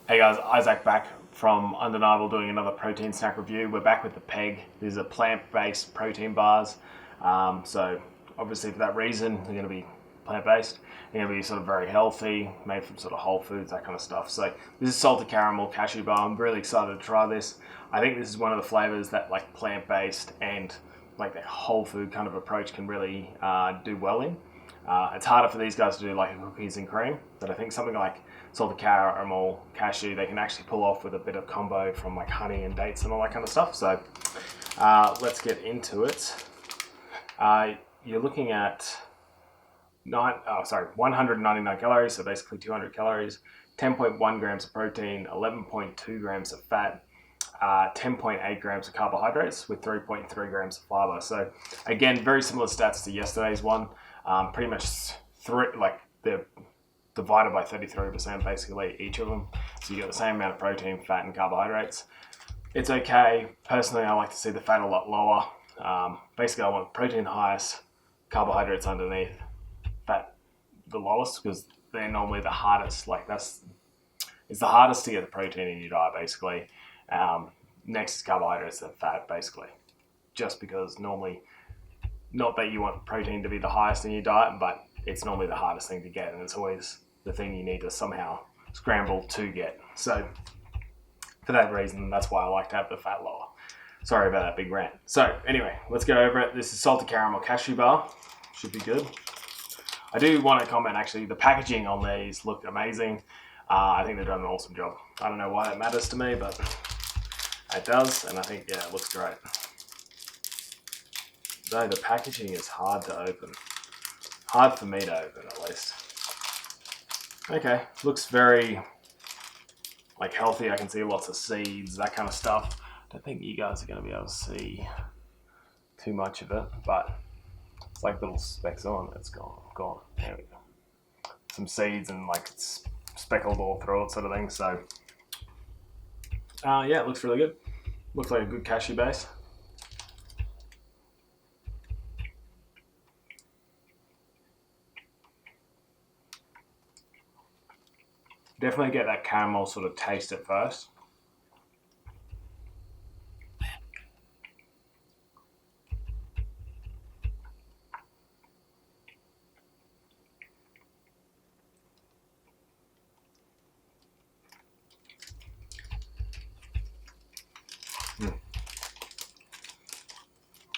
Hey guys, Isaac back from Undeniable doing another protein snack review. We're back with the PEG. These are plant-based protein bars. So obviously for that reason, they're going to be plant-based. They're going to be sort of very healthy, made from sort of whole foods, that kind of stuff. So this is salted caramel cashew bar. I'm really excited to try this. I think this is one of the flavors that like plant-based and like the whole food kind of approach can really do well in. It's harder for these guys to do like cookies and cream, but I think something like salted caramel, cashew, they can actually pull off with a bit of combo from like honey and dates and all that kind of stuff. So let's get into it. You're looking at 199 calories, so basically 200 calories, 10.1 grams of protein, 11.2 grams of fat, 10.8 grams of carbohydrates with 3.3 grams of fiber. So again, very similar stats to yesterday's one. Pretty much they're divided by 33% basically each of them. So you get the same amount of protein, fat, and carbohydrates. It's okay. Personally, I like to see the fat a lot lower. Basically, I want protein highest, carbohydrates underneath, fat the lowest, because they're normally the hardest. It's the hardest to get the protein in your diet basically. Next is carbohydrates and fat basically, just because normally, not that you want protein to be the highest in your diet, but it's normally the hardest thing to get, and it's always the thing you need to somehow scramble to get. So for that reason, that's why I like to have the fat lower. Sorry about that big rant. So anyway, let's go over it. This is salted caramel cashew bar. Should be good. I do want to comment, actually, the packaging on these look amazing. I think they've done an awesome job. I don't know why that matters to me, but it does, and I think, yeah, it looks great. Though the packaging is hard to open. Hard for me to open, at least. Okay, looks very like healthy. I can see lots of seeds, that kind of stuff. Don't think you guys are going to be able to see too much of it, but it's like little specks on. It's gone. There we go. Some seeds and like it's speckled all through it, sort of thing. So yeah, it looks really good. Looks like a good cashew base. Definitely get that caramel sort of taste at first.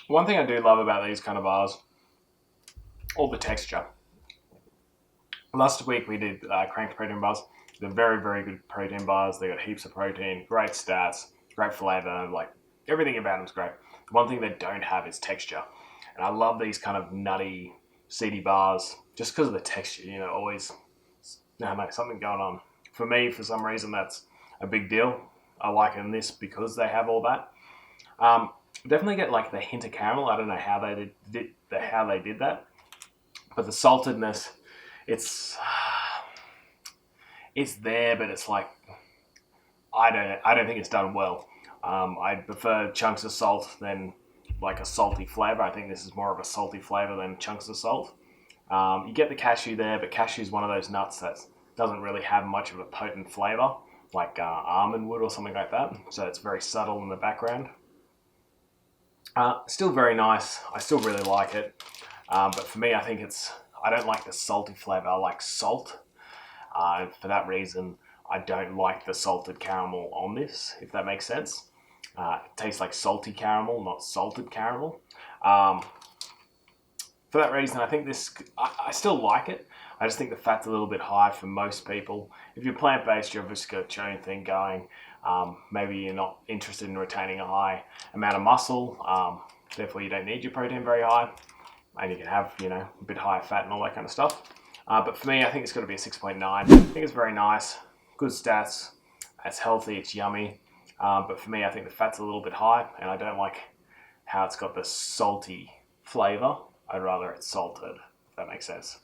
One thing I do love about these kind of bars, all the texture. Last week we did cranked protein bars. They're very, very good protein bars. They got heaps of protein, great stats, great flavor. Like everything about them's great. One thing they don't have is texture, and I love these kind of nutty, seedy bars just because of the texture. You know, always, I don't know, something going on. For me, for some reason, that's a big deal. I like it in this because they have all that. Definitely get like the hint of caramel. I don't know how they did that, but the saltedness, it's there, but it's like I don't think it's done well. I prefer chunks of salt than like a salty flavor. I think this is more of a salty flavor than chunks of salt. You get the cashew there, but cashew is one of those nuts that doesn't really have much of a potent flavor, like almond would or something like that. So it's very subtle in the background. Still very nice. I still really like it. But for me, I don't like the salty flavor. I like salt. For that reason, I don't like the salted caramel on this, if that makes sense. It tastes like salty caramel, not salted caramel. For that reason, I think I still like it. I just think the fat's a little bit high for most people. If you're plant-based, you've obviously got your own thing going. Maybe you're not interested in retaining a high amount of muscle. Therefore, you don't need your protein very high. And you can have, a bit higher fat and all that kind of stuff. But for me, I think it's got to be a 6.9. I think it's very nice. Good stats. It's healthy. It's yummy. But for me, I think the fat's a little bit high. And I don't like how it's got this salty flavor. I'd rather it's salted, if that makes sense.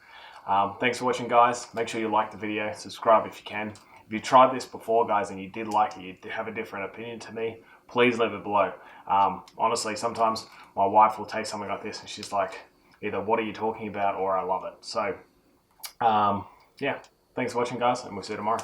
Thanks for watching, guys. Make sure you like the video. Subscribe if you can. If you tried this before, guys, and you did like it, you have a different opinion to me, please leave it below. Honestly, sometimes my wife will take something like this and she's like, either what are you talking about or I love it. So, yeah, thanks for watching, guys, and we'll see you tomorrow.